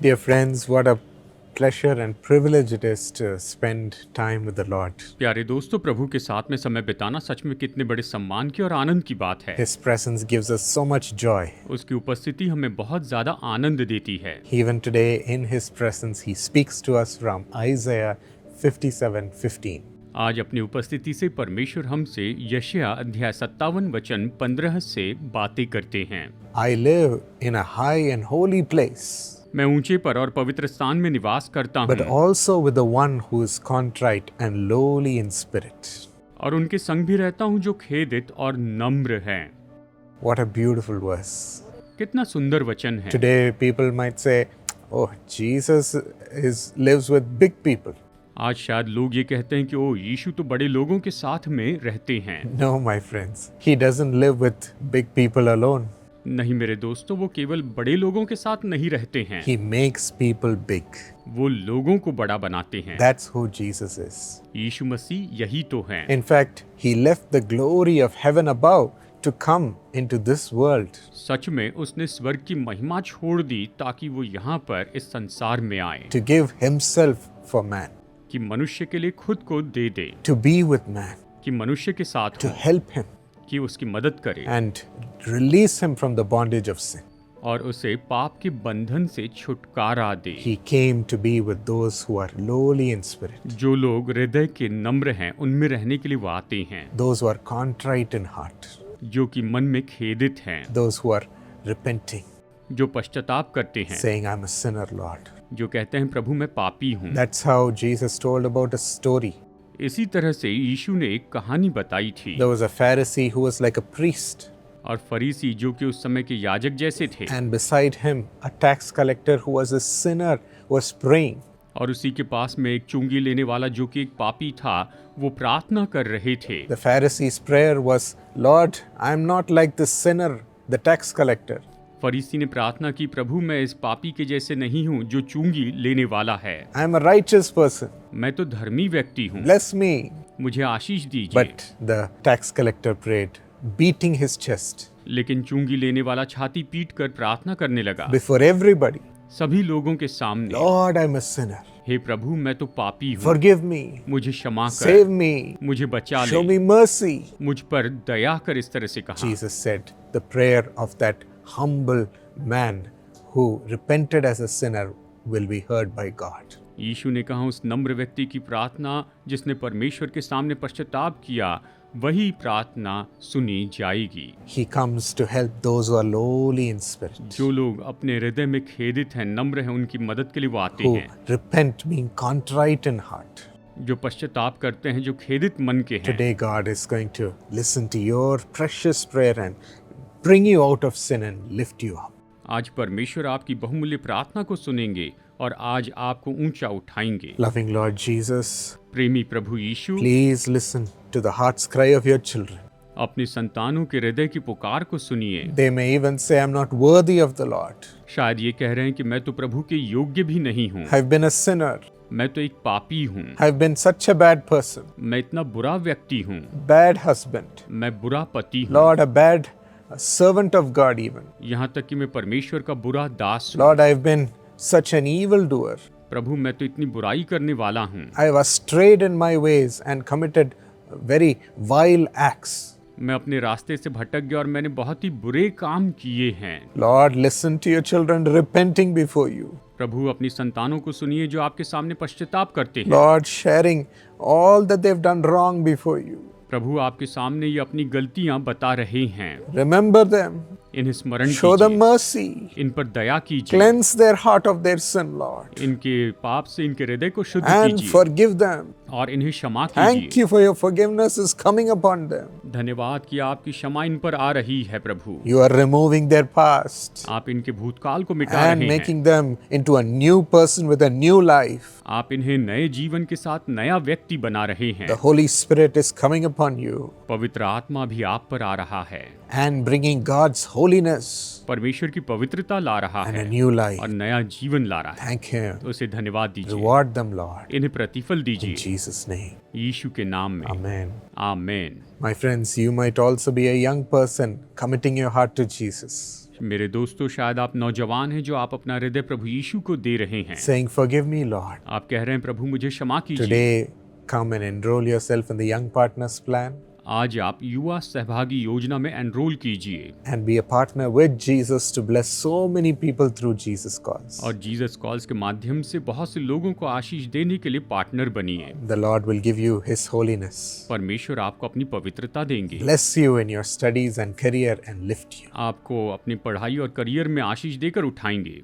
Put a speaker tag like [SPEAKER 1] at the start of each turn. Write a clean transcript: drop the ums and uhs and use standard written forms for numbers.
[SPEAKER 1] Dear friends, what a pleasure and privilege it is to spend time with the Lord.
[SPEAKER 2] प्यारे दोस्तों, प्रभु के साथ में समय बिताना सच में कितने बड़े सम्मान की और आनंद की बात है।
[SPEAKER 1] His presence gives us so much joy.
[SPEAKER 2] उसकी उपस्थिति हमें बहुत ज़्यादा आनंद देती है।
[SPEAKER 1] Even today, in His presence, He speaks to us from Isaiah 57:15.
[SPEAKER 2] आज अपनी उपस्थिति से परमेश्वर हमसे यशायाह अध्याय 57 वचन 15 से बातें करते हैं।
[SPEAKER 1] I live in a high and holy place,
[SPEAKER 2] मैं ऊंचे पर और पवित्र स्थान में निवास करता
[SPEAKER 1] but
[SPEAKER 2] हूँ
[SPEAKER 1] also with the one who is contrite and lowly in spirit.
[SPEAKER 2] और उनके संग भी रहता हूँ जो खेदित और नम्र हैं।
[SPEAKER 1] What a beautiful verse.
[SPEAKER 2] कितना सुंदर वचन है।
[SPEAKER 1] Today, people might say, "Oh, Jesus lives with big people."
[SPEAKER 2] आज शायद लोग ये कहते हैं कि ओ यीशु तो बड़े लोगों के साथ में रहते हैं।
[SPEAKER 1] No, my friends. He doesn't live with big people alone.
[SPEAKER 2] नहीं मेरे दोस्तों, वो केवल बड़े लोगों के साथ नहीं रहते हैं,
[SPEAKER 1] He makes people big.
[SPEAKER 2] वो लोगों को बड़ा बनाते हैं।
[SPEAKER 1] That's who Jesus is.
[SPEAKER 2] यीशु मसीह यही तो है।
[SPEAKER 1] In fact, He left the glory of heaven above to come into this world.
[SPEAKER 2] सच में उसने स्वर्ग की महिमा छोड़ दी ताकि वो यहाँ पर इस संसार में आए,
[SPEAKER 1] To give Himself for man.
[SPEAKER 2] कि मनुष्य के लिए खुद को दे दे,
[SPEAKER 1] To be with man.
[SPEAKER 2] कि मनुष्य के साथ
[SPEAKER 1] To
[SPEAKER 2] हो,
[SPEAKER 1] help him.
[SPEAKER 2] कि उसकी मदद करे
[SPEAKER 1] And release him from the bondage of sin.
[SPEAKER 2] और उसे पाप के बंधन से छुटकारा दे।
[SPEAKER 1] He came to be with those who are lowly in spirit.
[SPEAKER 2] जो लोग हृदय के नम्र हैं उनमें रहने के लिए वो आते हैं,
[SPEAKER 1] Those who are contrite in heart.
[SPEAKER 2] जो कि मन में खेदित हैं,
[SPEAKER 1] Those who are repenting.
[SPEAKER 2] जो पश्चाताप करते हैं,
[SPEAKER 1] Saying, "I'm a sinner, Lord."
[SPEAKER 2] जो कहते हैं प्रभु मैं पापी हूँ।
[SPEAKER 1] That's how Jesus told about a story.
[SPEAKER 2] इसी तरह से यीशु ने एक कहानी बताई थी।
[SPEAKER 1] There was a Pharisee who was like a priest,
[SPEAKER 2] और फरीसी जो कि उस समय के याजक जैसे थे,
[SPEAKER 1] and beside him a tax collector who was a sinner was praying.
[SPEAKER 2] और उसी के पास में एक चुंगी लेने वाला जो कि एक पापी था, वो प्रार्थना कर रहे थे।
[SPEAKER 1] The Pharisee's prayer was, "Lord, I'm not like this sinner, the tax collector.
[SPEAKER 2] फरीसी ने प्रार्थना की, प्रभु मैं इस पापी के जैसे नहीं हूँ जो चुंगी लेने वाला है।
[SPEAKER 1] I'm a righteous person.
[SPEAKER 2] मैं तो धर्मी व्यक्ति हूँ,
[SPEAKER 1] Bless me."
[SPEAKER 2] मुझे आशीष दीजिए।
[SPEAKER 1] But the tax collector prayed, beating his chest
[SPEAKER 2] लेकिन चुंगी लेने वाला छाती पीट कर प्रार्थना करने लगा
[SPEAKER 1] before everybody.
[SPEAKER 2] सभी लोगों के सामने,
[SPEAKER 1] "Lord, I'm a sinner.
[SPEAKER 2] हे प्रभु मैं तो पापी हूँ,
[SPEAKER 1] Forgive me.
[SPEAKER 2] मुझे क्षमा कर,
[SPEAKER 1] Save me.
[SPEAKER 2] मुझे बचा
[SPEAKER 1] Show
[SPEAKER 2] ले,
[SPEAKER 1] me mercy."
[SPEAKER 2] मुझ पर दया कर। इस तरह से कहा।
[SPEAKER 1] Jesus said, "The prayer of that humble man who repented as a sinner will be heard by God."
[SPEAKER 2] यीशु ने कहा उस नम्र व्यक्ति की प्रार्थना जिसने परमेश्वर के सामने पश्चाताप किया, वही प्रार्थना सुनी जाएगी।
[SPEAKER 1] He comes to help those who are lowly in spirit,
[SPEAKER 2] जो लोग अपने हृदय में खेदित हैं, नम्र हैं, उनकी मदद के लिए वो आते
[SPEAKER 1] who
[SPEAKER 2] हैं।
[SPEAKER 1] repent, being contrite in heart.
[SPEAKER 2] जो पश्चाताप करते हैं, जो खेदित मन के हैं।
[SPEAKER 1] Today God is going to listen to your precious prayer and bring you out of sin and lift you up.
[SPEAKER 2] आज परमेश्वर आपकी बहुमूल्य प्रार्थना को सुनेंगे और आज आपको ऊंचा उठाएंगे।
[SPEAKER 1] Loving Lord Jesus,
[SPEAKER 2] प्रेमी प्रभु यीशु,
[SPEAKER 1] please listen to the heart's cry of your children.
[SPEAKER 2] अपने संतानों के हृदय की पुकार को सुनिए।
[SPEAKER 1] They may even say, "I'm not worthy of the Lord.
[SPEAKER 2] शायद ये कह रहे हैं कि मैं तो प्रभु के योग्य भी नहीं हूँ,
[SPEAKER 1] I've been a sinner.
[SPEAKER 2] मैं तो एक पापी हूँ,
[SPEAKER 1] I've been such a bad person,
[SPEAKER 2] मैं इतना बुरा व्यक्ति हूँ,
[SPEAKER 1] bad husband,
[SPEAKER 2] मैं बुरा पति हूँ,
[SPEAKER 1] Lord, a bad servant of God even.
[SPEAKER 2] यहाँ तक कि मैं परमेश्वर का बुरा दास हूँ।
[SPEAKER 1] Lord, I've been such an evildoer.
[SPEAKER 2] प्रभु मैं तो इतनी बुराई करने वाला हूँ,
[SPEAKER 1] I've strayed in my ways and committed very vile acts.
[SPEAKER 2] मैं अपने रास्ते से भटक गया और मैंने बहुत ही बुरे काम किए हैं।
[SPEAKER 1] Lord, listen to your children repenting before you.
[SPEAKER 2] प्रभु अपनी संतानों को सुनिए जो आपके सामने पश्चाताप करते हैं।
[SPEAKER 1] Lord, sharing all that they've done wrong before you.
[SPEAKER 2] प्रभु आपके सामने ये अपनी गलतियां बता रहे हैं,
[SPEAKER 1] Remember them.
[SPEAKER 2] इन्हें स्मरण
[SPEAKER 1] Show them
[SPEAKER 2] कीजिए,
[SPEAKER 1] mercy.
[SPEAKER 2] इन पर दया कीजिए,
[SPEAKER 1] Cleanse their heart of their sin, Lord.
[SPEAKER 2] इनके पाप से इनके हृदय को शुद्ध
[SPEAKER 1] And
[SPEAKER 2] कीजिए
[SPEAKER 1] forgive them.
[SPEAKER 2] और इन्हें क्षमा
[SPEAKER 1] Thank
[SPEAKER 2] कीजिए।
[SPEAKER 1] you for your forgiveness is coming upon them.
[SPEAKER 2] धन्यवाद कि आपकी क्षमा इन पर आ रही है प्रभु।
[SPEAKER 1] You are removing their past
[SPEAKER 2] आप इनके भूतकाल को मिटा
[SPEAKER 1] and
[SPEAKER 2] रहे हैं,
[SPEAKER 1] making them into a new person with a new life.
[SPEAKER 2] आप इन्हें नए जीवन के साथ नया व्यक्ति बना रहे हैं।
[SPEAKER 1] The Holy Spirit is coming upon you.
[SPEAKER 2] पवित्र आत्मा भी आप पर आ रहा है।
[SPEAKER 1] and bringing God's holiness
[SPEAKER 2] परमेश्वर की पवित्रता ला रहा
[SPEAKER 1] and
[SPEAKER 2] है
[SPEAKER 1] a new life.
[SPEAKER 2] और नया जीवन ला रहा है।
[SPEAKER 1] Thank Him.
[SPEAKER 2] तो उसे धन्यवाद दीजिए,
[SPEAKER 1] Reward them, Lord.
[SPEAKER 2] इन्हें प्रतिफल
[SPEAKER 1] In
[SPEAKER 2] दीजिए
[SPEAKER 1] Jesus' name.
[SPEAKER 2] यीशु के नाम में।
[SPEAKER 1] Amen.
[SPEAKER 2] Amen.
[SPEAKER 1] My friends, you might also be a young person committing your heart to Jesus,
[SPEAKER 2] मेरे दोस्तों, शायद आप नौजवान हैं जो आप अपना हृदय प्रभु यीशु को दे रहे हैं।
[SPEAKER 1] saying, Forgive me, Lord.
[SPEAKER 2] आप कह रहे हैं, प्रभु मुझे क्षमा कीजिए।
[SPEAKER 1] Today, come and enroll yourself in the Young Partners Plan
[SPEAKER 2] आज आप युवा सहभागी योजना में एनरोल कीजिए
[SPEAKER 1] and be a partner with Jesus to bless so many people through Jesus Calls.
[SPEAKER 2] और जीसस कॉल्स के माध्यम से बहुत से लोगों को आशीष देने के लिए पार्टनर बनिए।
[SPEAKER 1] The Lord will give you His holiness,
[SPEAKER 2] परमेश्वर आपको अपनी पवित्रता देंगे,
[SPEAKER 1] bless you in your studies and career, and lift you.
[SPEAKER 2] आपको अपनी पढ़ाई और करियर में आशीष देकर उठाएंगे।